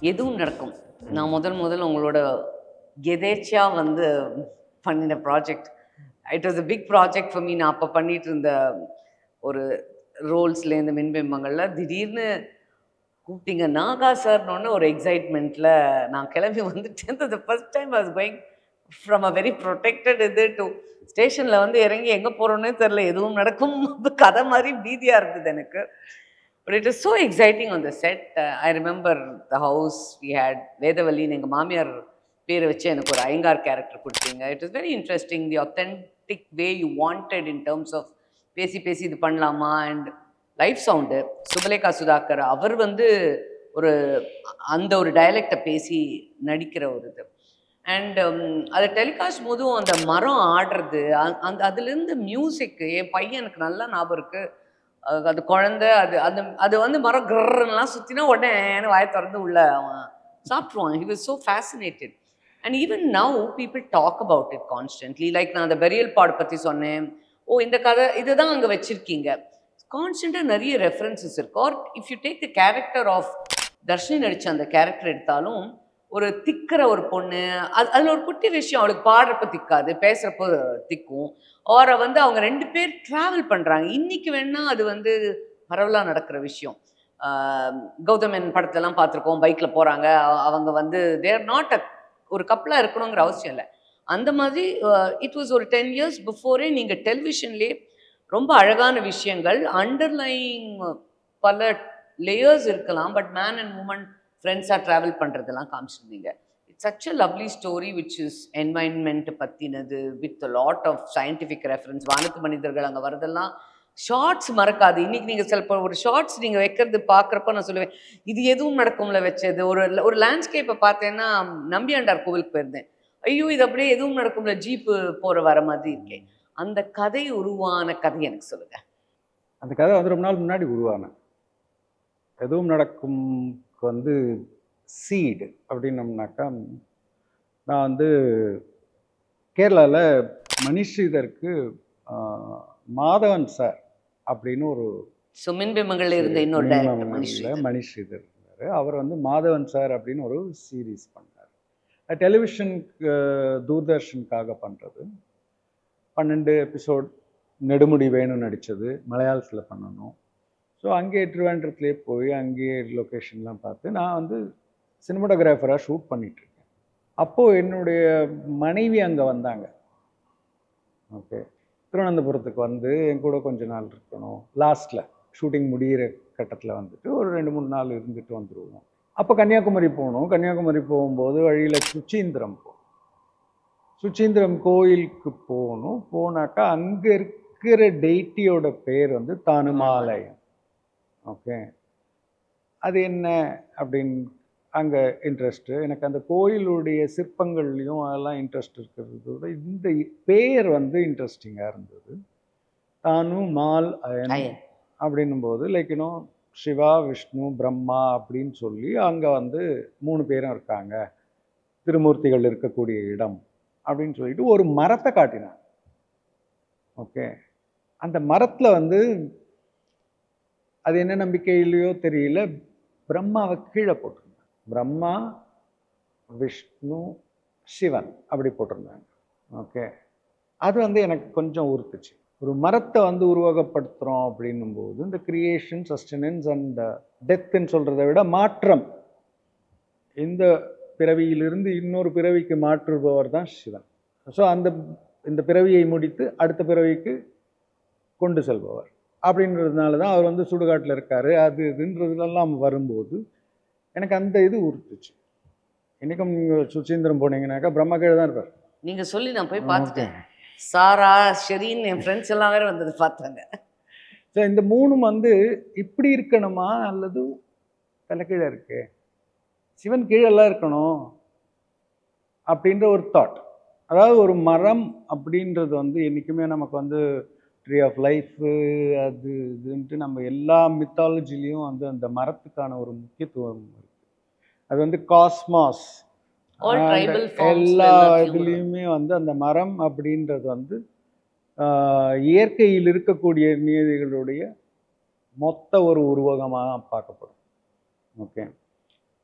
எதுவும் நடக்கும். நான் முதல் உங்களோட எதேர்ச்சியா வந்து பண்ணின project. It was a big project for me. நான் அப்போ பண்ணிட்டு இருந்த ஒரு ரோல்ஸ்லேருந்து மின்பிம்பங்கள்ல திடீர்னு கூப்பிட்டீங்க நாகா சார்னோடனே ஒரு எக்ஸைட்மெண்ட்டில் நான் கிளம்பி வந்துட்டேன். The first time I was going from a very protected இது டு ஸ்டேஷனில் வந்து இறங்கி எங்கே போகிறோன்னே தெரில. எதுவும் நடக்கும் கதை மாதிரி பீதியாக இருந்தது எனக்கு. But it was so exciting on the set. I remember the house we had. வேதவல்லின்னு எங்கள் மாமியார் பேரை வச்சு எனக்கு ஒரு ஐயங்கார் கேரக்டர் கொடுத்தீங்க. It was very interesting. The authentic way you wanted in terms of பேசி பேசி இது பண்ணலாமா. அண்ட் லைஃப் சவுண்டு சுபலேகா சுதாகர் அவர் வந்து ஒரு அந்த ஒரு டயலெக்டை பேசி நடிக்கிற ஒரு இது. அண்ட் அதை டெலிகாஸ்ட் போதும் அந்த மரம் ஆடுறது, அந்த அதுலேருந்து மியூசிக்கு என் பையனுக்கு நல்லா ஞாபகம் இருக்குது. அது குழந்தை அது அந்த அது வந்து மரம் கிரலாம் சுற்றினா உடனே வாயை திறந்து உள்ள அவன் சாப்பிட்ருவான். He was so fascinated. And even now people talk about it constantly. Like நான் அந்த பெரியல் பாடு பற்றி சொன்னேன். ஓ இந்த கதை இதை தான் அங்கே வச்சுருக்கீங்க. கான்ஸ்டண்ட்டாக நிறைய ரெஃபரன்சஸ் இருக்கு. Or if you take the character of Darshini நடித்த அந்த கேரக்டர் எடுத்தாலும் ஒரு திக்கிற ஒரு பொண்ணு, அதில் ஒரு குட்டி விஷயம், அவளுக்கு பாடுறப்ப திக்காது, பேசுகிறப்போ திக்கும். ஆரை வந்து அவங்க 2 பேர் ட்ராவல் பண்ணுறாங்க. இன்றைக்கி வேணால் அது வந்து பரவலாக நடக்கிற விஷயம். கௌதமன் படத்தெல்லாம் பார்த்துருக்கோம். பைக்கில் போகிறாங்க, அவங்க வந்து தேர் நாட் அ ஒரு கப்பலாக இருக்கணுங்கிற அவசியம் இல்லை. அந்த மாதிரி இட் வாஸ் ஒரு 10 years பிஃபோரே நீங்கள் டெலிவிஷன்லேயே ரொம்ப அழகான விஷயங்கள் அண்டர்லைங் பல லேயர்ஸ் இருக்கலாம். பட் மேன் அண்ட் உமன் ஃப்ரெண்ட்ஸாக ட்ராவல் பண்ணுறதெல்லாம் காமிச்சிருந்தீங்க. It's such a lovely story which is environment பற்றினது with lot of scientific reference. வானத்து மனிதர்கள் அங்கே வரதெல்லாம் ஷார்ட்ஸ் மறக்காது. இன்றைக்கி நீங்கள் சில ஒரு ஷார்ட்ஸ் நீங்கள் வைக்கிறது பார்க்குறப்ப நான் சொல்லுவேன் இது எதுவும் நடக்கும்ல வச்சது. ஒரு லேண்ட்ஸ்கேப்பை பார்த்தேன்னா நம்பியாண்டார் கோவிலுக்கு போயிருந்தேன். ஐயோ இது அப்படியே எதுவும் நடக்கும்ல ஜீப்பு போகிற வர மாதிரி இருக்கேன். அந்த கதை உருவான கதை எனக்கு சொல்லுங்கள். அந்த கதை வந்து ரொம்ப நாள் முன்னாடி உருவான எதுவும் நடக்கும் வந்து சீடு அப்படின்னம்னாக்கா, நான் வந்து கேரளாவில் மணிஸ்ரீதருக்கு மாதவன் சார் அப்படின்னு ஒரு மின்பிம்பங்கள் இருந்த இன்னொரு டைரக்டர் மணிஸ்ரீதர் இருந்தார். அவர் வந்து மாதவன் சார் அப்படின்னு ஒரு சீரீஸ் பண்ணார். டெலிவிஷன் தூர்தர்ஷனுக்காக பண்ணுறது. 12 எபிசோட். நெடுமுடி வேணும் நடித்தது, மலையாளத்தில் பண்ணணும். ஸோ அங்கே திருவேண்டத்துலேயே போய் அங்கேயே லொக்கேஷன்லாம் பார்த்து நான் வந்து சினிமாட்டோகிராஃபராக ஷூட் பண்ணிகிட்ருக்கேன். அப்போது என்னுடைய மனைவி அங்கே வந்தாங்க. ஓகே, திருவனந்தபுரத்துக்கு வந்து என் கூட கொஞ்ச நாள் இருக்கணும். லாஸ்ட்டில் ஷூட்டிங் முடிகிற கட்டத்தில் வந்துட்டு ஒரு 2-3 நாள் இருந்துட்டு வந்துடுவோம். அப்போ கன்னியாகுமரி போகணும். கன்னியாகுமரி போகும்போது வழியில் சுச்சீந்திரம் போகணும். சுச்சீந்திரம் கோயிலுக்கு போகணும். போனாக்கா அங்கே இருக்கிற டெய்ட்டியோட பேர் வந்து தானுமாலயம். ஓகே, அது என்ன அப்படின்னு அங்கே இன்ட்ரெஸ்ட்டு. எனக்கு அந்த கோயிலுடைய சிற்பங்கள்லையும் அதெல்லாம் இன்ட்ரெஸ்ட் இருக்கிறதோட இந்த பேர் வந்து இன்ட்ரெஸ்டிங்காக இருந்தது. தானுமால் அயன் அப்படின்னும் போது லைக் இன்னும் சிவா, விஷ்ணு, பிரம்மா அப்படின்னு சொல்லி அங்கே வந்து 3 பேரும் இருக்காங்க, திருமூர்த்திகள் இருக்கக்கூடிய இடம் அப்படின்னு சொல்லிட்டு ஒரு மரத்தை காட்டினாங்க. ஓகே, அந்த மரத்தில் வந்து அது என்ன நம்பிக்கையிலையோ தெரியல, பிரம்மாவை கீழே போட்டிருந்தாங்க. பிரம்மா, விஷ்ணு, சிவன் அப்படி போட்டிருந்தாங்க. ஓகே, அது வந்து எனக்கு கொஞ்சம் உறுத்துச்சு. ஒரு மரத்தை வந்து உருவகப்படுத்துகிறோம் அப்படின்னும் போது இந்த கிரியேஷன், சஸ்டெனன்ஸ் அண்ட் டெத்துன்னு சொல்கிறத விட மாற்றம், இந்த பிறவியிலிருந்து இன்னொரு பிறவிக்கு மாற்றுபவர் தான் சிவன். ஸோ இந்த பிறவியை முடித்து அடுத்த பிறவிக்கு கொண்டு செல்பவர் அப்படின்றதுனால தான் அவர் வந்து சுடுகாட்டில் இருக்காரு. அது இதுன்றதுலாம் வரும்போது எனக்கு அந்த இது உறுத்துச்சு. இன்றைக்கும் நீங்கள் சுச்சீந்திரம் போனீங்கன்னாக்கா பிரம்மா கீழே தான் இருப்பார். நீங்கள் சொல்லி நான் போய் பார்த்துட்டேன். சாரா, ஷெரீன், என் ஃப்ரெண்ட்ஸ் எல்லாம் வேறு வந்தது பார்த்தாங்க. ஸோ இந்த 3 வந்து இப்படி இருக்கணுமா அல்லது தலை கீழே இருக்கு, சிவன் கீழெல்லாம் இருக்கணும் அப்படின்ற ஒரு தாட். அதாவது ஒரு மரம் அப்படின்றது வந்து என்றைக்குமே நமக்கு வந்து ட்ரீ ஆஃப் லைஃபு அது இதுன்ட்டு நம்ம எல்லா மித்தாலஜிலையும் வந்து அந்த மரத்துக்கான ஒரு முக்கியத்துவம் இருக்குது. அது வந்து காஸ்மாஸ் எல்லா இதுலேயுமே வந்து அந்த மரம் அப்படின்றது வந்து இயற்கையில் இருக்கக்கூடிய நியதிகளுடைய மொத்த ஒரு உருவகமாக பார்க்கப்படும். ஓகே,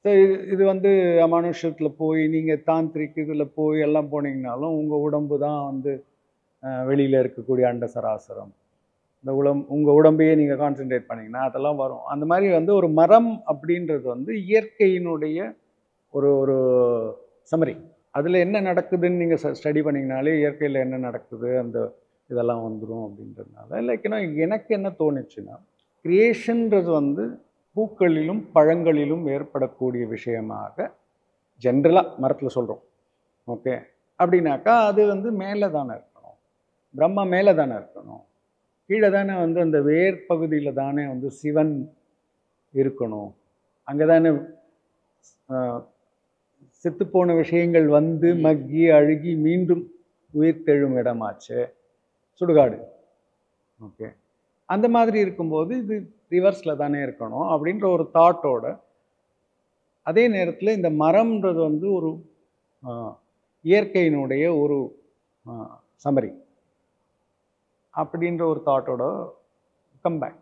ஸோ இது வந்து அமானுஷத்தில் போய் நீங்கள் தாந்திரிக் இதில் போய் எல்லாம் போனீங்கனாலும் உங்கள் உடம்பு தான் வந்து வெளியில் இருக்கக்கூடிய அண்ட சராசரம், இந்த உங்கள் உடம்பையே நீங்கள் கான்சென்ட்ரேட் பண்ணிங்கன்னா அதெல்லாம் வரும். அந்த மாதிரி வந்து ஒரு மரம் அப்படின்றது வந்து இயற்கையினுடைய ஒரு ஒரு சமரி. அதில் என்ன நடக்குதுன்னு நீங்கள் ஸ்டடி பண்ணிங்கனாலே இயற்கையில் என்ன நடக்குது அந்த இதெல்லாம் வந்துடும் அப்படின்றதுனால. லைக்னா எனக்கு என்ன தோணுச்சுன்னா, கிரியேஷன்றது வந்து பூக்களிலும் பழங்களிலும் ஏற்படக்கூடிய விஷயமாக ஜென்ரலாக மரத்தில் சொல்கிறோம். ஓகே, அப்படின்னாக்கா அது வந்து மேலே தானே இருக்கணும், பிரம்மா மேலே தானே இருக்கணும், கீழே தானே வந்து அந்த வேர் பகுதியில் தானே வந்து சிவன் இருக்கணும். அங்கே தானே செத்துப்போன விஷயங்கள் வந்து மக்கி அழுகி மீண்டும் உயிர்த்தெழும் இடமாச்சு சுடுகாடு. ஓகே, அந்த மாதிரி இருக்கும்போது இது ரிவர்ஸில் தானே இருக்கணும் அப்படின்ற ஒரு தாட்டோட, அதே நேரத்தில் இந்த மரம்ன்றது வந்து ஒரு இயற்கையினுடைய ஒரு சமரி அப்படின்ற ஒரு தாட்டோட கம்பேக்.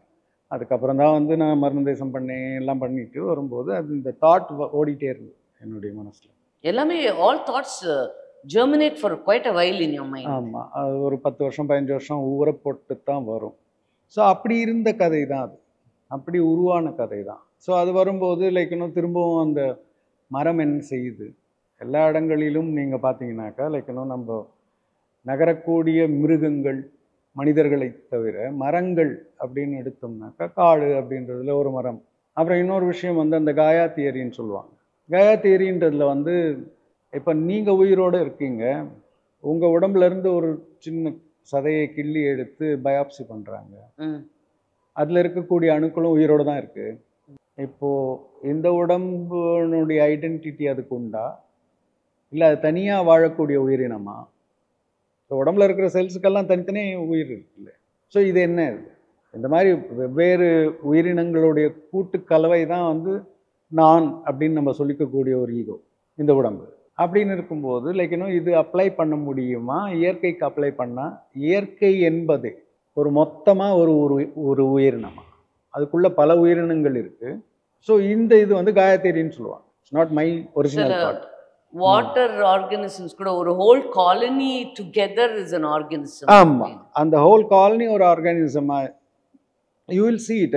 அதுக்கப்புறம் தான் வந்து நான் மருந்து தேசம் பண்ணேன், எல்லாம் பண்ணிட்டு வரும்போது அது இந்த தாட் ஓடிட்டே இருந்தது என்னுடைய மனசில். எல்லாமே all thoughts germinate for quite a while in your mind. ஆமாம், அது ஒரு 10 வருஷம் 15 வருஷம் ஊற போட்டு தான் வரும். ஸோ அப்படி இருந்த கதை தான் அது, அப்படி உருவான கதை தான். ஸோ அது வரும்போது லைக் இன்னும் திரும்பவும் அந்த மரம் என்ன செய்யுது, எல்லா இடங்களிலும் நீங்கள் பார்த்தீங்கன்னாக்கா லைக் இன்னும் நம்ம நகரக்கூடிய மிருகங்கள் மனிதர்களை தவிர மரங்கள் அப்படின்னு எடுத்தோம்னாக்கா காடு அப்படின்றதுல ஒரு மரம். அப்புறம் இன்னொரு விஷயம் வந்து அந்த காயா தியரின்னு சொல்லுவாங்க. காயா தியரின்றதுல வந்து இப்போ நீங்கள் உயிரோடு இருக்கீங்க, உங்கள் உடம்புலேருந்து ஒரு சின்ன சதையை கிள்ளி எடுத்து பயாப்சி பண்ணுறாங்க, அதில் இருக்கக்கூடிய அணுக்களும் உயிரோடு தான் இருக்குது. இப்போது இந்த உடம்புனுடைய ஐடென்டிட்டி அதுக்கு உண்டா, இல்லை அது தனியாக வாழக்கூடிய உயிரினமா? ஸோ உடம்புல இருக்கிற செல்ஸுக்கெல்லாம் தனித்தனியே உயிர் இருக்குல்ல. ஸோ இது என்ன, இந்த மாதிரி வெவ்வேறு உயிரினங்களுடைய கூட்டு கலவை தான் வந்து நான் அப்படின்னு நம்ம சொல்லிக்கக்கூடிய ஒரு ஈகோ இந்த உடம்பு. அப்படின்னு இருக்கும்போது லைக் இன்னும் இது அப்ளை பண்ண முடியுமா இயற்கைக்கு? அப்ளை பண்ணால் இயற்கை என்பது ஒரு மொத்தமாக ஒரு உயிரினமா, அதுக்குள்ள பல உயிரினங்கள் இருக்கு. ஸோ இந்த இது வந்து காயத்ரின்னு சொல்லுவாங்க. It's not my original thought. Water organisms கூட ஒரு whole colony together is an organism. ஆமாம், அந்த ஹோல் காலனி ஒரு ஆர்கானிசமா யூ வில் see it.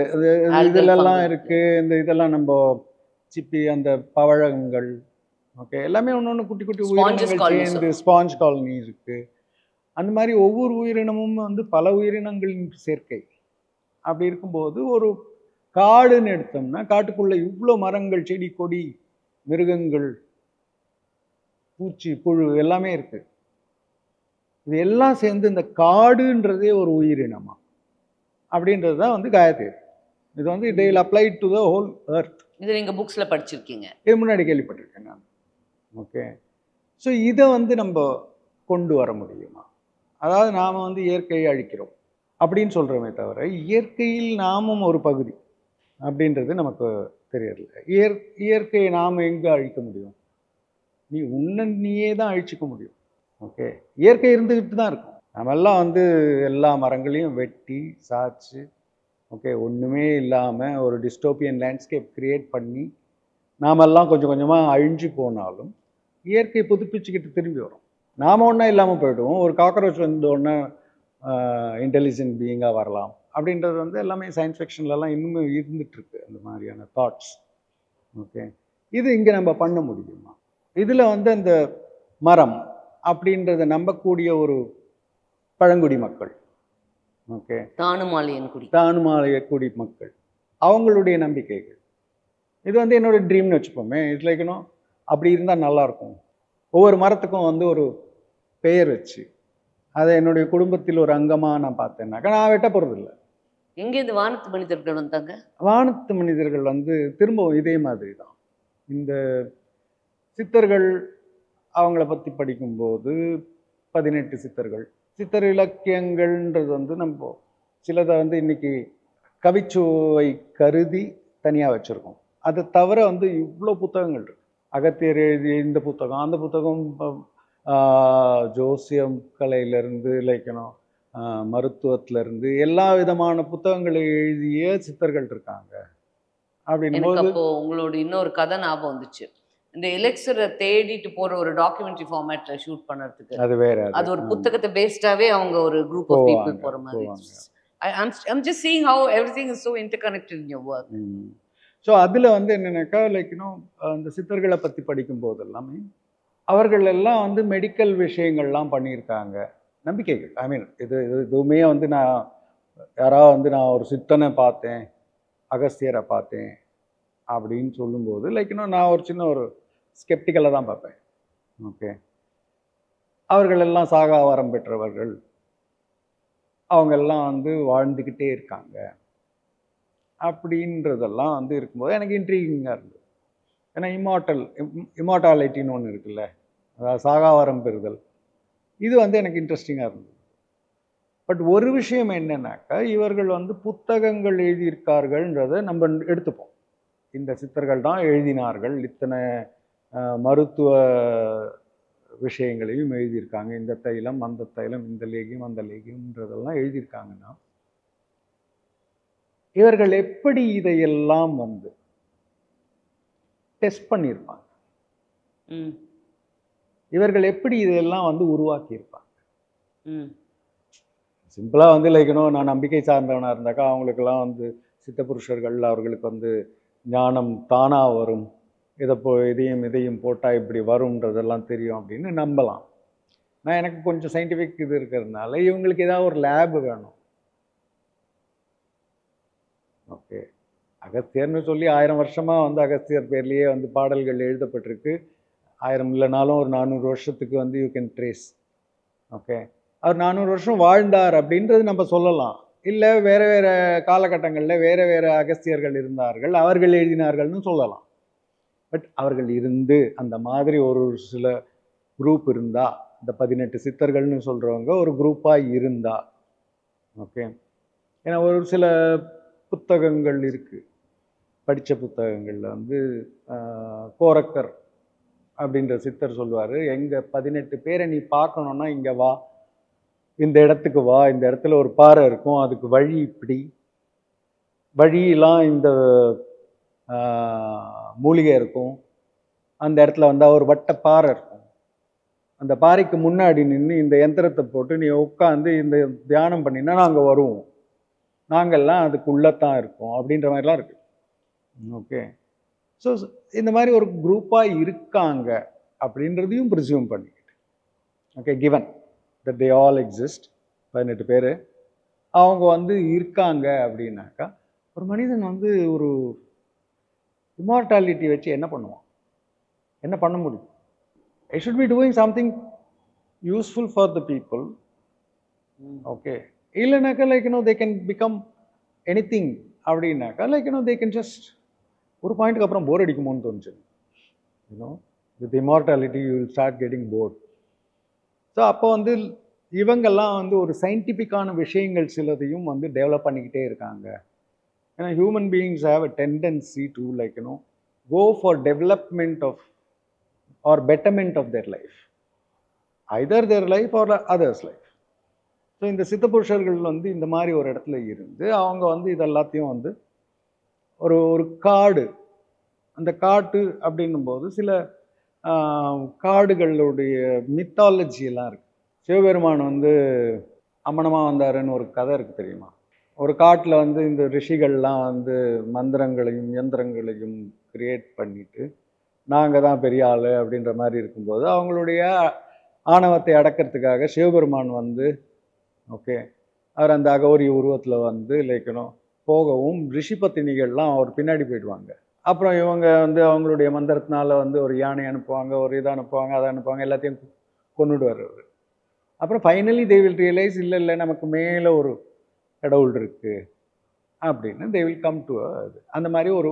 இதெல்லாம் இருக்கு, இந்த இதெல்லாம் நம்ம சிப்பி அந்த பவழங்கள், ஓகே, எல்லாமே ஒன்று குட்டி குட்டி உயிரினங்கள் சேர்ந்து ஸ்பாஞ்ச் காலனி இருக்கு. அந்த மாதிரி ஒவ்வொரு உயிரினமும் வந்து பல உயிரினங்களின் சேர்க்கை. அப்படி இருக்கும்போது ஒரு காடுன்னு எடுத்தோம்னா காட்டுக்குள்ள இவ்வளோ மரங்கள் செடி கொடி மிருகங்கள் பூச்சி புழு எல்லாமே இருக்கு. இது எல்லாம் சேர்ந்து இந்த காடுன்றதே ஒரு உயிரினமா அப்படின்றது தான் வந்து காயத்ரி. இது வந்து they will apply to the whole earth. இது நீங்க புக்ஸ்ல படிச்சிருக்கீங்க? இது முன்னாடி கேள்விப்பட்டிருக்கேன் நான். ஓகே, ஸோ இதை வந்து நம்ம கொண்டு வர முடியுமா? அதாவது நாம் வந்து இயற்கையை அழிக்கிறோம் அப்படின்னு சொல்கிறோமே தவிர இயற்கையில் நாமும் ஒரு பகுதி அப்படின்றது நமக்கு தெரியல. இயற்கையை நாம் எங்கே அழிக்க முடியும்? நீயே தான் அழிச்சிக்க முடியும். ஓகே, இயற்கை இருந்துக்கிட்டு தான் இருக்கும். நம்மெல்லாம் வந்து எல்லா மரங்களையும் வெட்டி சாய்ச்சி, ஓகே, ஒன்றுமே இல்லாமல் ஒரு டிஸ்டோப்பியன் லேண்ட்ஸ்கேப் கிரியேட் பண்ணி நாமெல்லாம் கொஞ்சம் கொஞ்சமாக அழிஞ்சு போனாலும் இயற்கை புதுப்பிச்சுக்கிட்டு திரும்பி வரும். நாம் ஒன்றா இல்லாமல் போய்டுவோம். ஒரு காக்ரோச் வந்து ஒன்றா இன்டெலிஜென்ட் பீயிங்காக வரலாம் அப்படின்றது வந்து எல்லாமே சயின்ஸ் ஃபிக்ஷன்லலாம் இன்னும் இருந்துகிட்ருக்கு அந்த மாதிரியான தாட்ஸ். ஓகே, இது இங்கே நம்ம பண்ண முடியுமா? இதில் வந்து அந்த மரம் அப்படின்றத நம்பக்கூடிய ஒரு பழங்குடி மக்கள், ஓகே, தானுமாலைய குடி மக்கள், அவங்களுடைய நம்பிக்கைகள், இது வந்து என்னோட ட்ரீம்னு வச்சுப்போமே. இட்ஸ் லைக் இன்னும் அப்படி இருந்தால் நல்லாயிருக்கும். ஒவ்வொரு மரத்துக்கும் வந்து ஒரு பெயர் வச்சு அதை என்னுடைய குடும்பத்தில் ஒரு அங்கமாக நான் பார்த்தேன்னாக்கா நான் வெட்ட போகிறதில்லை. எங்கே இந்த வானத்து மனிதர்கள் வந்தாங்க? வானத்து மனிதர்கள் வந்து திரும்பவும் இதே மாதிரி தான். இந்த சித்தர்கள் அவங்கள பற்றி படிக்கும்போது 18 சித்தர்கள், சித்தர் இலக்கியங்கள்ன்றது வந்து நம்ம சிலதை வந்து இன்னைக்கு கவிச்சுவை கருதி தனியாக வச்சுருக்கோம். அதை தவிர வந்து இவ்வளோ புத்தகங்கள் இருக்கு. அகத்தியர் எழுதிய இந்த புத்தகம், அந்த புத்தகம், ஜோசியம் கலையிலேருந்து லைக்கணும் மருத்துவத்திலேருந்து எல்லா விதமான புத்தகங்களை எழுதிய சித்தர்கள் இருக்காங்க. அப்படின்னும் எனக்கு போது அப்போ உங்களோட இன்னொரு கதை ஞாபகம் வந்துச்சு. இந்த எலெக்ஸரை தேடிட்டு போற ஒரு டாக்குமெண்ட்ரி ஃபார்மேட்ல ஷூட் பண்ணறதுக்கு. அது வேற அது ஒரு புத்தகத்தை பேஸ்டாவே அவங்க ஒரு குரூப் ஆஃப் பீப்பிள் போவாங்க போற மாதிரி. போவாங்க. I'm just seeing how everything is so interconnected in your work. So அதில் வந்து என்னென்னாக்கா லைக் இன்னும் அந்த சித்தர்களை பற்றி படிக்கும் போது எல்லாமே அவர்கள் எல்லாம் வந்து மெடிக்கல் விஷயங்கள்லாம் பண்ணியிருக்காங்க. நம்பிக்கைகள், ஐ மீன் எதுவுமே வந்து நான் யாராவது வந்து நான் ஒரு சித்தனை பார்த்தேன், அகஸ்தியரை பார்த்தேன் அப்படின்னு சொல்லும்போது லைக் இன்னும் நான் ஒரு சின்ன ஒரு ஸ்கெப்டிக்கலாக தான் பார்ப்பேன். ஓகே, அவர்கள் எல்லாம் சாகா வரம் பெற்றவர்கள், அவங்க எல்லாம் வந்து வாழ்ந்துக்கிட்டே இருக்காங்க அப்படின்றதெல்லாம் வந்து இருக்கும்போது எனக்கு இன்ட்ரீகிங்காக இருந்தது. ஏன்னா இமார்டாலிட்டின்னு ஒன்று இருக்குல்ல, அதாவது சாகாவரம் பெறுதல், இது வந்து எனக்கு இன்ட்ரெஸ்டிங்காக இருந்தது. பட் ஒரு விஷயம் என்னன்னாக்கா, இவர்கள் வந்து புத்தகங்கள் எழுதியிருக்கார்கள்ன்றதை நம்ம எடுத்துப்போம். இந்த சித்தர்கள் தான் எழுதினார்கள், இத்தனை மருத்துவ விஷயங்களையும் எழுதியிருக்காங்க, இந்த தைலம் அந்த தைலம், இந்த லேகியம் அந்த லேகியம்ன்றதெல்லாம் எழுதியிருக்காங்கன்னா, இவர்கள் எப்படி இதையெல்லாம் வந்து டெஸ்ட் பண்ணியிருப்பாங்க, இவர்கள் எப்படி இதையெல்லாம் வந்து உருவாக்கியிருப்பாங்க. சிம்பிளாக வந்து லைக்கணும், நான் நம்பிக்கை சார்ந்தவனாக இருந்தாக்கா அவங்களுக்கெல்லாம் வந்து சித்த புருஷர்கள் அவர்களுக்கு வந்து ஞானம் தானாக வரும், இதையும் போட்டால் இப்படி வரும்ன்றதெல்லாம் தெரியும் அப்படின்னு நம்பலாம். நான் எனக்கு கொஞ்சம் சயின்டிஃபிக் இது இருக்கிறதுனால இவங்களுக்கு ஏதாவது ஒரு லேப் வேணும். ஓகே, அகஸ்தியர்னு சொல்லி 1000 வருஷமாக வந்து அகஸ்தியர் பேர்லேயே வந்து பாடல்கள் எழுதப்பட்டிருக்கு. 1000 இல்லைனாலும் ஒரு 400 வருஷத்துக்கு வந்து யூ கேன் ட்ரேஸ். ஓகே, அவர் 400 வருஷம் வாழ்ந்தார் அப்படின்றது நம்ம சொல்லலாம். இல்லை வேறு வேறு காலகட்டங்களில் வேறு வேறு அகஸ்தியர்கள் இருந்தார்கள், அவர்கள் எழுதினார்கள்னு சொல்லலாம். பட் அவர்கள் இருந்து அந்த மாதிரி ஒரு சில குரூப் இருந்தால், இந்த 18 சித்தர்கள்னு சொல்கிறவங்க ஒரு குரூப்பாக இருந்தா, ஓகே, ஏன்னா ஒரு சில புத்தகங்கள் இருக்குது, படித்த புத்தகங்களில் வந்து கோரக்கர் அப்படின்ற சித்தர் சொல்லுவார், எங்கள் 18 பேரை நீ பார்க்கணுன்னா இங்கே வா, இந்த இடத்துக்கு வா, இந்த இடத்துல ஒரு பாறை இருக்கும், அதுக்கு வழி இப்படி, வழியெல்லாம் இந்த மூலிகை இருக்கும், அந்த இடத்துல வந்தால் ஒரு வட்ட பாறை இருக்கும், அந்த பாறைக்கு முன்னாடி நின்று இந்த யந்திரத்தை போட்டு நீ உட்காந்து இந்த தியானம் பண்ணினா நாங்கள் வருவோம், நாங்கள்லாம் அதுக்குள்ளத்தான் இருக்கோம் அப்படின்ற மாதிரிலாம் இருக்குது. ஓகே, ஸோ இந்த மாதிரி ஒரு குரூப்பாக இருக்காங்க அப்படின்றதையும் ப்ரிசியூம் பண்ணிக்கிட்டு, okay, given that they all exist, 18 பேர் அவங்க வந்து இருக்காங்க அப்படின்னாக்கா, ஒரு மனிதன் வந்து ஒரு இமார்டாலிட்டி வச்சு என்ன பண்ணுவான், என்ன பண்ண முடியும்? I should be doing something useful for the people. Okay, இல்லைனாக்கா like they can become anything அப்படின்னாக்கா லைக் தே கேன் ஜஸ்ட் ஒரு பாயிண்ட்டுக்கு அப்புறம் போர் அடிக்குமோன்னு தோணுச்சு. With immortality you will start getting bored. So அப்போ வந்து இவங்கெல்லாம் வந்து ஒரு சயின்டிஃபிக்கான விஷயங்கள் சிலதையும் வந்து டெவலப் பண்ணிக்கிட்டே இருக்காங்க. ஏன்னா human beings have a tendency to like go for development of or betterment of their life, either their life or others life. So இந்த சித்த புருஷர்கள் வந்து இந்த மாதிரி ஒரு இடத்துல இருந்து அவங்க வந்து இதெல்லாத்தையும் வந்து ஒரு காடு, அந்த காட்டு அப்படின்னும் போது சில காடுகளுடைய மித்தாலஜி எல்லாம் இருக்குது. சிவபெருமான் வந்து அம்மனமாக வந்தாருன்னு ஒரு கதை இருக்குது தெரியுமா? ஒரு காட்டில் வந்து இந்த ரிஷிகள்லாம் வந்து மந்திரங்களையும் யந்திரங்களையும் கிரியேட் பண்ணிட்டு நாங்கள் தான் பெரிய ஆள் அப்படின்ற மாதிரி இருக்கும்போது அவங்களுடைய ஆணவத்தை அடக்கிறதுக்காக சிவபெருமான் வந்து ஓகே அவர் அந்த அகோரி உருவத்தில் வந்து லைக்கணும் போகவும் ரிஷி பத்தினிகள்லாம் அவர் பின்னாடி போயிடுவாங்க. அப்புறம் இவங்க வந்து அவங்களுடைய மந்திரத்தினால வந்து ஒரு யானை அனுப்புவாங்க, ஒரு இதை அனுப்புவாங்க, அதை அனுப்புவாங்க, எல்லாத்தையும் கொண்டுடுவார் அவர். அப்புறம் ஃபைனலி தே வில் ரியலைஸ் இல்லை நமக்கு மேலே ஒரு கடவுள் இருக்குது அப்படின்னு தே வில் கம் டு அது. அந்த மாதிரி ஒரு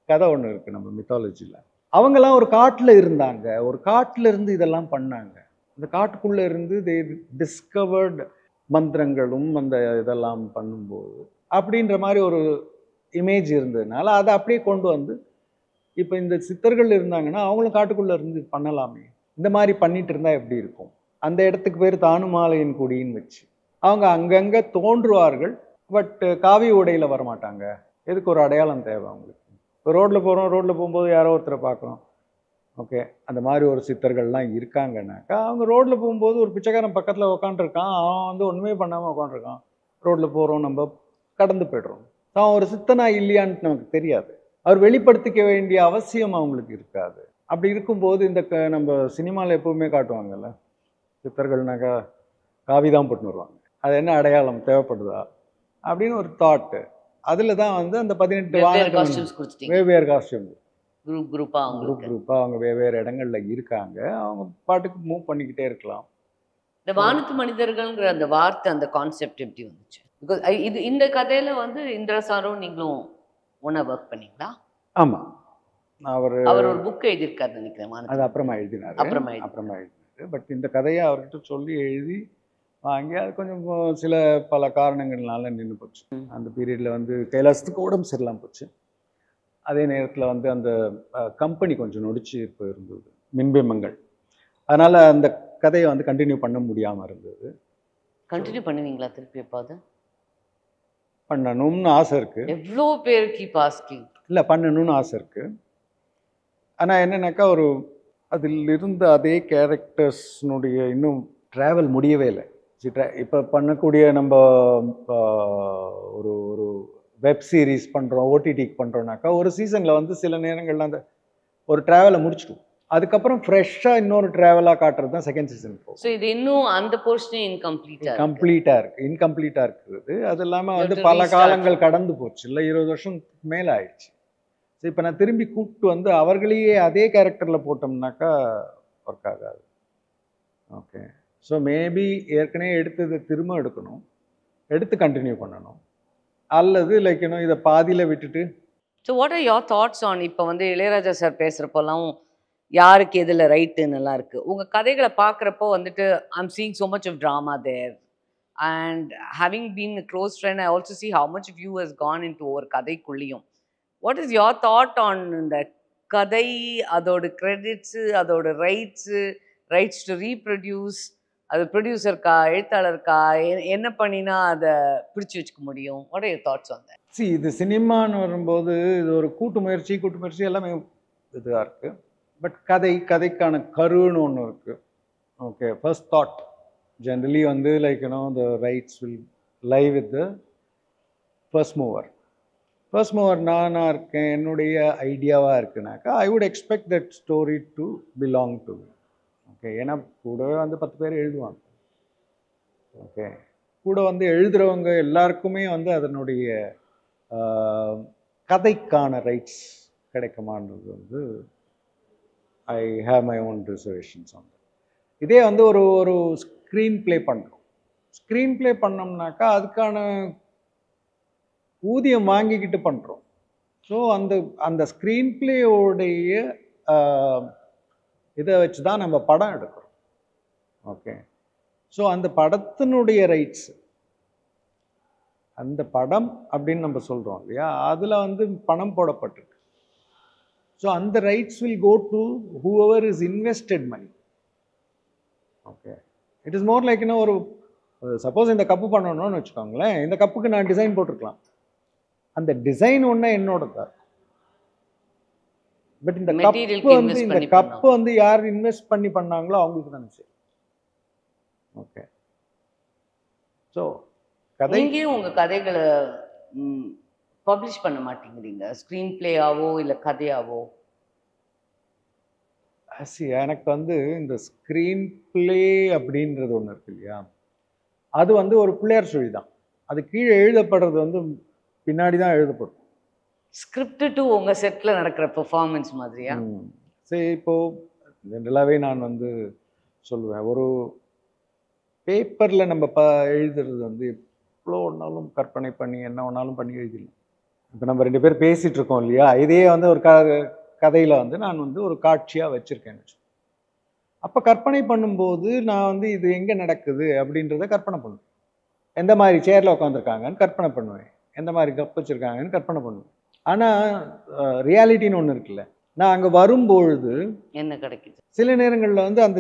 கதை ஒன்று இருக்குது நம்ம மித்தாலஜியில். அவங்கெல்லாம் ஒரு காட்டில் இருந்தாங்க, ஒரு காட்டில் இருந்து இதெல்லாம் பண்ணாங்க. அந்த காட்டுக்குள்ளே இருந்து தே டிஸ்கவர்டு மந்திரங்களும் அந்த இதெல்லாம் பண்ணும்போது அப்படின்ற மாதிரி ஒரு இமேஜ் இருந்ததுனால அதை அப்படியே கொண்டு வந்து இப்போ இந்த சித்தர்கள் இருந்தாங்கன்னா அவங்களும் காட்டுக்குள்ளே இருந்து பண்ணலாமே, இந்த மாதிரி பண்ணிட்டு இருந்தால் எப்படி இருக்கும்? அந்த இடத்துக்கு பேர் தானுமாலையின் குடின்னு வச்சு அவங்க அங்கங்கே தோன்றுவார்கள். பட் காவி உடையில் வரமாட்டாங்க. எதுக்கு ஒரு அடையாளம் தேவை அவங்களுக்கு? ரோட்டில் போகிறோம், ரோட்டில் போகும்போது யாரோ ஒருத்தரை பார்க்குறோம். ஓகே, அந்த மாதிரி ஒரு சித்தர்கள்லாம் இருக்காங்கன்னாக்கா, அவங்க ரோட்டில் போகும்போது ஒரு பிச்சைக்காரன் பக்கத்தில் உட்காந்துருக்கான், அவன் வந்து ஒன்றுமே பண்ணாமல் உட்காந்துருக்கான். ரோட்டில் போகிறோம், நம்ம கடந்து போய்டுறோம். அவன் ஒரு சித்தனா இல்லையான்னு நமக்கு தெரியாது. அவர் வெளிப்படுத்திக்க வேண்டிய அவசியம் அவங்களுக்கு இருக்காது. அப்படி இருக்கும்போது இந்த நம்ம சினிமாவில் எப்பவுமே காட்டுவாங்கல்ல, சித்தர்கள்னாக்கா காவி தான் போட்டுன்னு வருவாங்க. அது என்ன அடையாளம் தேவைப்படுதா அப்படின்னு ஒரு தாட்டு. அதில் தான் வந்து அந்த 18 வெவ்வேறு காஸ்டியூம் குரூப்பாக அவங்க வெவ்வேறு இடங்கள்ல இருக்காங்க. அவங்க பாட்டுக்கு மூவ் பண்ணிக்கிட்டே இருக்கலாம். இந்த வானத்து மனிதர்கள்ங்கிற அந்த வார்த்தை, அந்த கான்செப்ட் எப்படி வந்துச்சு? பிகாஸ் இது இந்த கதையில வந்து இந்திரா சாரும் நீங்களும் ஒன்றா ஒர்க் பண்ணீங்களா? ஆமாம், அவர் ஒரு புக் எழுதியிருக்காரு நினைக்கிறேன். அது அப்புறமா எழுதினார். பட் இந்த கதையை அவர்கிட்ட சொல்லி எழுதி வாங்கி அது கொஞ்சம் சில பல காரணங்கள்னால நின்று போச்சு. அந்த பீரியடில் வந்து கைலாசத்துக்கு உடம்பு சரியில்லாமல் போச்சு. அதே நேரத்தில் வந்து அந்த கம்பெனி கொஞ்சம் நொடிச்சு போயிருந்தது, மின்பிம்பங்கள். அதனால் அந்த கதையை வந்து கண்டினியூ பண்ண முடியாமல் இருந்தது. கண்டினியூ பண்ணுவீங்களா திருப்பி எப்பாவது? பண்ணணும்னு ஆசை இருக்குது. எவ்வளோ பேருக்கு பாஸ்கிங் இல்லை, பண்ணணும்னு ஆசை இருக்குது. ஆனால் என்னன்னாக்கா, ஒரு அதில் இருந்த அதே கேரக்டர்ஸ்னுடைய இன்னும் ட்ராவல் முடியவே இல்லை. இப்போ பண்ணக்கூடிய நம்ம ஒரு ஒரு வெப் சீரிஸ் பண்ணுறோம், ஓடிடிக்கு பண்ணுறோம்னாக்கா, ஒரு சீசனில் வந்து சில நேரங்களில் அந்த ஒரு ட்ராவலை முடிச்சிடும். அதுக்கப்புறம் ஃப்ரெஷ்ஷாக இன்னொரு ட்ராவலாக காட்டுறது தான் செகண்ட் சீசன் போகும். ஸோ இது இன்னும் அந்த போர்ஷனே இன்கம்ப்ளீட்டாக இருக்குது. அது இல்லாமல் வந்து பல காலங்கள் கடந்து போச்சு, இல்லை 20 வருஷத்துக்கு மேலே ஆயிடுச்சு. ஸோ இப்போ நான் திரும்பி கூப்பிட்டு வந்து அவர்களையே அதே கேரக்டரில் போட்டோம்னாக்கா ஒர்க் ஆகாது. ஓகே, ஸோ மேபி ஏற்கனவே எடுத்ததை திரும்ப எடுக்கணும், எடுத்து கண்டினியூ பண்ணணும், அல்லது லைக் இதை பாதியில் விட்டுட்டு. So what or your thoughts on இப்போ வந்து இளையராஜா சார் பேசுகிறப்போலாம் யாருக்கு எதில் ரைட்டுன்னு எல்லாம் இருக்குது. உங்கள் கதைகளை பார்க்குறப்போ வந்துட்டு I'm seeing so much of trauma there. And having been a close friend, I also see how much view has gone into ஒரு கதைக்குள்ளேயும். What is your thought on இந்த கதை, அதோட கிரெடிட்ஸு, அதோட ரைட்ஸ் டு ரீப்ரொடியூஸ், அது ப்ரொடியூசருக்கா எழுத்தாளருக்கா, என்ன பண்ணினா அதை பிடிச்சி வச்சுக்க முடியும்? What or your thoughts on that? இது சினிமான்னு வரும்போது இது ஒரு கூட்டு முயற்சி எல்லாமே இதுவாக இருக்குது. பட் கதைக்கான கருன்னு ஒன்று இருக்குது. ஓகே, ஃபர்ஸ்ட் தாட் ஜென்ரலி வந்து like the rights will lie with the first mover நானாக இருக்கேன், என்னுடைய ஐடியாவாக இருக்குனாக்கா I would expect that story to belong to me. Okay, ஏன்னா கூடவே வந்து 10 பேர் எழுதுவாங்க. ஓகே, கூட வந்து எழுதுகிறவங்க எல்லாருக்குமே வந்து அதனுடைய கதைக்கான ரைட்ஸ் கிடைக்குமான்றது வந்து I have my own reservations on that. இதே வந்து ஒரு ஸ்க்ரீன் ப்ளே பண்ணுறோம். ஸ்க்ரீன் ப்ளே பண்ணோம்னாக்கா அதுக்கான ஊதியம் வாங்கிக்கிட்டு பண்ணுறோம். ஸோ அந்த ஸ்க்ரீன் ப்ளேயோடைய இதை வச்சு தான் நம்ம படம் எடுக்கிறோம். ஓகே, ஸோ அந்த படத்தினுடைய ரைட்ஸ், அந்த படம் அப்படின்னு நம்ம சொல்கிறோம் இல்லையா, அதில் வந்து பணம் போடப்பட்டிருக்கு. ஸோ அந்த rights will go to whoever is invested money. Okay, it is more like ஒரு சப்போஸ் இந்த கப்பு பண்ணணும்னு வச்சுக்கோங்களேன், இந்த கப்புக்கு நான் டிசைன் போட்டிருக்கலாம், அந்த டிசைன் ஒன்று என்னோட தான். பட் இந்த கப்பு வந்து யார் இன்வெஸ்ட் பண்ணி பண்ணாங்களோ அவங்களுக்கு தானே சரி. ஓகே, ஸோ நீங்க உங்க கதைகளை பப்ளிஷ் பண்ண மாட்டேங்கிறீங்க, ஸ்க்ரீன் பிளேயாவோ இல்லை கதையாவோ? எனக்கு வந்து இந்த ஸ்க்ரீன் பிளே அப்படின்றது ஒன்று இருக்கு இல்லையா, அது வந்து ஒரு பிள்ளையார் சொல்லி தான். அது கீழே எழுதப்படுறது வந்து பின்னாடி தான் எழுதப்படும். ஸ்கிரிப்ட் டு உங்கள் செட்டில் நடக்கிற பெர்ஃபார்மன்ஸ் மாதிரியா? சரி, இப்போது ஜென்ரலாகவே நான் வந்து சொல்லுவேன், ஒரு பேப்பரில் நம்ம எழுதுறது வந்து எவ்வளோ ஒன்றாலும் கற்பனை பண்ணி என்ன ஒன்றாலும் பண்ணி எழுதிடலாம். இப்போ நம்ம 2 பேர் பேசிகிட்டு இருக்கோம் இல்லையா, இதே வந்து ஒரு கதையில் வந்து நான் வந்து ஒரு காட்சியாக வச்சுருக்கேன்னு வச்சு, அப்போ கற்பனை பண்ணும்போது நான் வந்து இது எங்கே நடக்குது அப்படின்றத கற்பனை பண்ணுவேன். எந்த மாதிரி சேரில் உட்காந்துருக்காங்கன்னு கற்பனை பண்ணுவேன், எந்த மாதிரி கப் வச்சுருக்காங்கன்னு கற்பனை பண்ணுவேன். ஆனால் ரியாலிட்டின்னு ஒன்று இருக்குல்ல, நான் அங்கே வரும்பொழுது என்ன கிடைக்குது, சில நேரங்களில் வந்து அந்த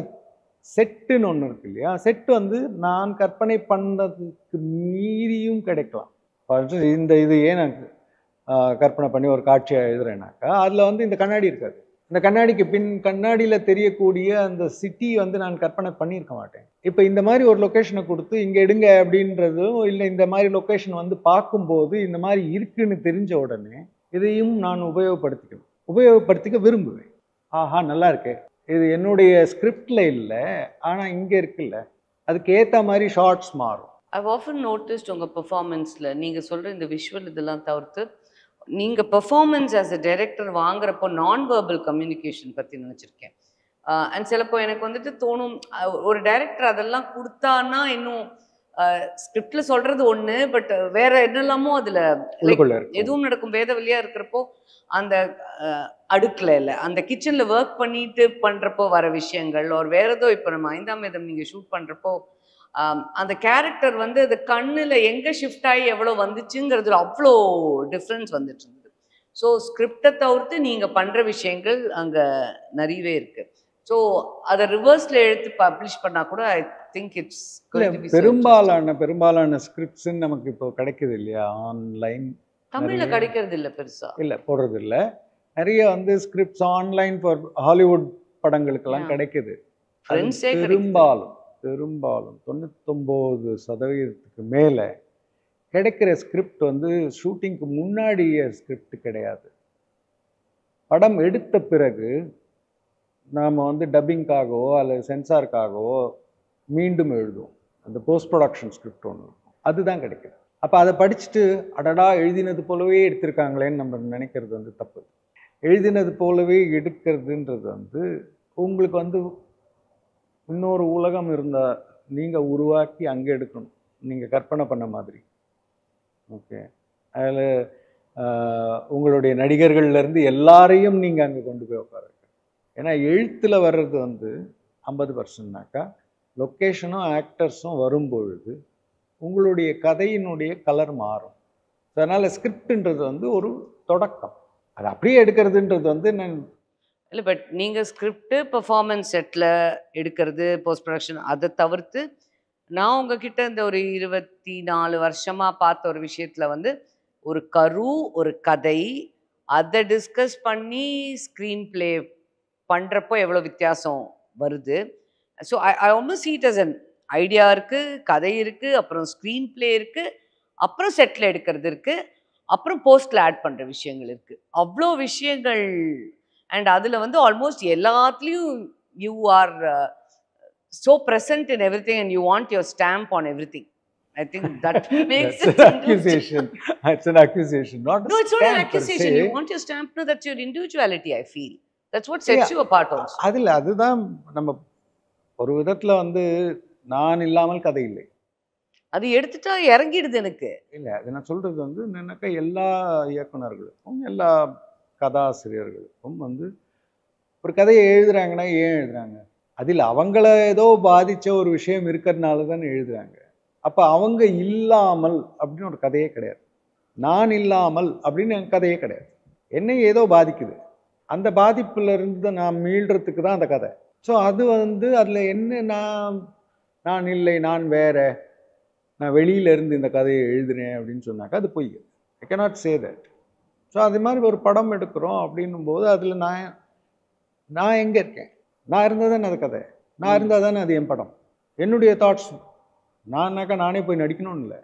செட்டுன்னு ஒன்று இருக்கு இல்லையா, செட்டு வந்து நான் கற்பனை பண்ணதுக்கு மீறியும் கிடைக்கலாம். இந்த இது ஏன் கற்பனை பண்ணி ஒரு காட்சியாக எழுதுறேன்னாக்கா அதில் வந்து இந்த கண்ணாடி இருக்காது. இந்த கண்ணாடிக்கு பின் கண்ணாடியில் தெரியக்கூடிய அந்த சிட்டி வந்து நான் கற்பனை பண்ணியிருக்க மாட்டேன். இப்போ இந்த மாதிரி ஒரு லொக்கேஷனை கொடுத்து இங்கே எடுங்க அப்படின்றதும் இல்லை, இந்த மாதிரி லொக்கேஷன் வந்து பார்க்கும்போது இந்த மாதிரி இருக்குன்னு தெரிஞ்ச உடனே இதையும் நான் உபயோகப்படுத்திக்க விரும்புவேன். ஆஹா நல்லா இருக்கு, இது என்னுடைய ஸ்கிரிப்டில் இல்லை ஆனால் இங்கே இருக்குல்ல, அதுக்கு ஏற்ற மாதிரி ஷார்ட்ஸ் மாறும். I've often noticed உங்கள் பெர்ஃபார்மன்ஸில் நீங்கள் சொல்கிற இந்த விஷுவல் இதெல்லாம் தவிர்த்து நீங்கள் பெர்ஃபார்மன்ஸ் ஆஸ் அ டைரக்டர் வாங்குறப்போ நான் வெர்பல் கம்யூனிகேஷன் பற்றி நினச்சிருக்கேன். அண்ட் சிலப்போ எனக்கு வந்துட்டு தோணும், ஒரு டைரக்டர் அதெல்லாம் கொடுத்தான்னா இன்னும் ஸ்கிரிப்டில் சொல்கிறது ஒன்று, பட் வேறு என்னெல்லாமோ அதில் எதுவும் நடக்கும். வேத வழியாக இருக்கிறப்போ அந்த அடுக்கில் இல்லை, அந்த கிச்சனில் ஒர்க் பண்ணிட்டு பண்ணுறப்போ வர விஷயங்கள் ஒரு வேறு ஏதோ. இப்போ நம்ம 5ஆம் வேதம் நீங்கள் ஷூட் பண்ணுறப்போ அந்த கேரக்டர் வந்து அது கண்ணில் எங்கே ஷிஃப்ட் ஆகி எவ்வளோ வந்துச்சுங்கிறதுல அவ்வளோ டிஃப்ரென்ஸ் வந்துட்டு இருந்தது. ஸோ ஸ்கிரிப்டை தவிர்த்து நீங்கள் பண்ணுற விஷயங்கள் அங்கே நிறையவே இருக்குது. ஸோ அதை ரிவர்ஸில் எடுத்து பப்ளிஷ் பண்ணால் கூட ஐ திங்க் இட்ஸ் பெரும்பாலான ஸ்கிரிப்ட்ஸுன்னு நமக்கு இப்போ கிடைக்குது இல்லையா, ஆன்லைன். தமிழில் கிடைக்கிறது இல்லை, பெருசாக இல்லை, போடுறது இல்லை. நிறைய வந்து ஸ்கிரிப்ட்ஸ் ஆன்லைன் ஃபார் ஹாலிவுட் படங்களுக்கெல்லாம் கிடைக்குது. பெரும்பாலும் 99% மேலே கிடைக்கிற ஸ்கிரிப்ட் வந்து ஷூட்டிங்க்கு முன்னாடிய ஸ்கிரிப்ட் கிடையாது. படம் எடுத்த பிறகு நாம் வந்து டப்பிங்காகவோ அல்லது சென்சாருக்காகவோ மீண்டும் எழுதுவோம். அந்த போஸ்ட் ப்ரொடக்ஷன் ஸ்கிரிப்ட் ஒன்று இருக்கும், அதுதான் கிடைக்குது. அப்போ அதை படிச்சுட்டு அடடா எழுதினது போலவே எடுத்திருக்காங்களேன்னு நம்ம நினைக்கிறது வந்து தப்பு. எழுதினது போலவே எடுக்கிறதுன்றது வந்து உங்களுக்கு வந்து இன்னொரு உலகம் இருந்தால் நீங்கள் உருவாக்கி அங்கே எடுக்கணும், நீங்கள் கற்பனை பண்ண மாதிரி. ஓகே, அதில் உங்களுடைய நடிகர்கள்லேருந்து எல்லாரையும் நீங்கள் அங்கே கொண்டு போய் உட்கார. ஏன்னா எழுத்தில் வர்றது வந்து 50%னாக்கா லொக்கேஷனும் ஆக்டர்ஸும் வரும்பொழுது உங்களுடைய கதையினுடைய கலர் மாறும். அதனால் ஸ்கிரிப்டுன்றது வந்து ஒரு தொடக்கம், அது அப்படியே எடுக்கிறதுன்றது வந்து நான் இல்லை. பட் நீங்கள் ஸ்கிரிப்டு பெர்ஃபார்மன்ஸ் செட்டில் எடுக்கிறது, போஸ்ட் ப்ரொடக்ஷன், அதை தவிர்த்து நான் உங்ககிட்ட இந்த ஒரு 24 வருஷமாக பார்த்த ஒரு விஷயத்தில் வந்து ஒரு ஒரு கதை, அதை டிஸ்கஸ் பண்ணி ஸ்க்ரீன் ப்ளே பண்ணுறப்போ எவ்வளோ வித்தியாசம் வருது. So I almost see it as an idea இருக்குது, கதை இருக்குது, அப்புறம் ஸ்க்ரீன் ப்ளே இருக்குது, அப்புறம் செட்டில் எடுக்கிறது இருக்குது, அப்புறம் போஸ்ட்டில் ஆட் பண்ணுற விஷயங்கள் இருக்குது. அவ்வளோ விஷயங்கள். அண்ட் அதில் வந்து ஆல்மோஸ்ட் எல்லாத்துலேயும் you are so present in everything and you want your stamp on everything. I think that makes it an accusation. It's an accusation, not no, it's not an accusation. You want your stamp, no, that's your individuality, I feel. That's what sets you apart also. அதுதான் நம்ம ஒரு விதத்தில் வந்து நான் இல்லாமல் கதை இல்லை, அது எடுத்துட்டா இறங்கிடுது எனக்கு. இல்லை, அது நான் சொல்கிறது வந்து என்னக்கா எல்லா இயக்குனர்களுக்கும் எல்லா கதாசிரியர்களுக்கும் வந்து ஒரு கதையை எழுதுகிறாங்கன்னா ஏன் எழுதுகிறாங்க? அதில் அவங்கள ஏதோ பாதித்த ஒரு விஷயம் இருக்கிறதுனால தானே எழுதுகிறாங்க. அப்போ அவங்க இல்லாமல் அப்படின்னு ஒரு கதையே கிடையாது, நான் இல்லாமல் அப்படின்னு கதையே கிடையாது. என்னை ஏதோ பாதிக்குது, அந்த பாதிப்புலேருந்து நான் மீள்றதுக்கு தான் அந்த கதை. ஸோ அது வந்து அதில் என்ன, நான் இல்லை, நான் வேற, நான் வெளியிலேருந்து இந்த கதையை எழுதுனேன் அப்படின்னு சொன்னாக்கா அது பொய். I cannot say that. So அது மாதிரி ஒரு படம் எடுக்கிறோம் அப்படின்னும் போது அதில் நான் எங்கே இருக்கேன்? நான் இருந்தால் தானே அது கதை, நான் இருந்தால் தானே அது என் படம். என்னுடைய தாட்ஸ், நானாக்கா நானே போய் நடிக்கணும்னு இல்லை.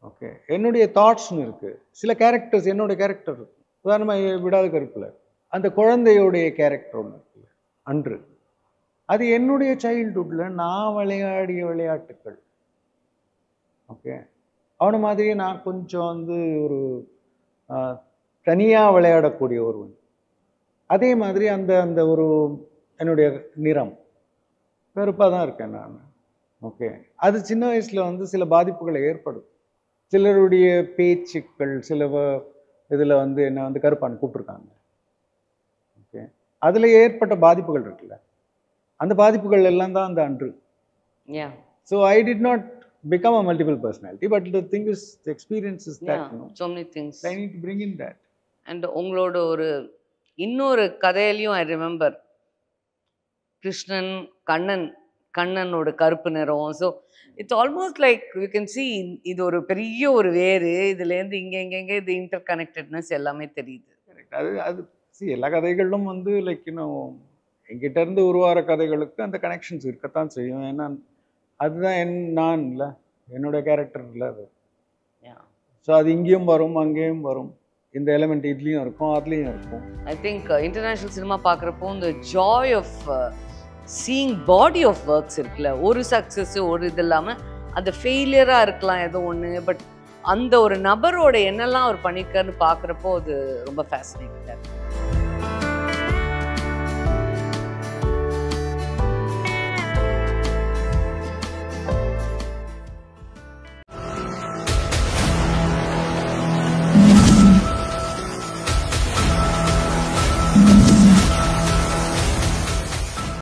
ஓகே, என்னுடைய தாட்ஸ்னு இருக்குது. சில கேரக்டர்ஸ் என்னுடைய கேரக்டர் இருக்குது. உதாரணமாக விடாத கருப்பில் அந்த குழந்தையோடைய கேரக்டர் ஒன்று இருக்குல்ல, அன்று, அது என்னுடைய சைல்டுஹுட்டில் நான் விளையாடிய விளையாட்டுக்கள். ஓகே, அவனை மாதிரியே நான் கொஞ்சம் வந்து ஒரு தனியாக விளையாடக்கூடிய ஒருவன். அதே மாதிரி அந்த ஒரு என்னுடைய நிறம் வெறுப்பாக தான் இருக்கேன் நான். ஓகே, அது சின்ன வயசில் வந்து சில பாதிப்புகளை ஏற்படும். சிலருடைய பேச்சுக்கள், சில இதில் வந்து என்னை வந்து கருப்பான்னு கூப்பிட்ருக்காங்க. ஓகே, அதில் ஏற்பட்ட பாதிப்புகள் இருக்குல்ல, அந்த பாதிப்புகள் எல்லாம் தான் அந்த அன்று. So I did not become a multiple personality, but the thing is, the experience is that, you know, so many things I need to bring in that. And உங்களோட ஒரு இன்னொரு கதையிலையும் ஐ ரிமெம்பர், கிருஷ்ணன் கண்ணனோட கருப்பு நிறம். So it's almost like you can see இது ஒரு பெரிய ஒரு வேறு, இதுலேருந்து இங்கே இது இன்டர் கனெக்டட்னஸ் எல்லாமே தெரியுது. அது அது எல்லா கதைகளிலும் வந்து லைக் இன்னும் என்கிட்ட இருந்து உருவாகிற கதைகளுக்கு அந்த கனெக்ஷன்ஸ் இருக்கத்தான் செய்யும். ஏன்னா அதுதான் நான் இல்லை, என்னோட கேரக்டர் இல்லை அது. ஸோ அது இங்கேயும் வரும் அங்கேயும் வரும், இந்த எலிமெண்ட் இதுலேயும் இருக்கும் அதுலேயும் இருக்கும். ஐ திங்க் இன்டர்நேஷ்னல் சினிமா பார்க்குறப்போ இந்த joy of seeing body of works இருக்குல்ல, ஒரு சக்ஸஸ் ஒரு இது இல்லாமல் அது ஃபெயிலியராக இருக்கலாம் ஏதோ ஒன்று, பட் அந்த ஒரு நபரோட என்னெல்லாம் அவர் பண்ணியிருக்காருன்னு பார்க்குறப்போ அது ரொம்ப ஃபேசினேட்டிங்காக இருக்குது.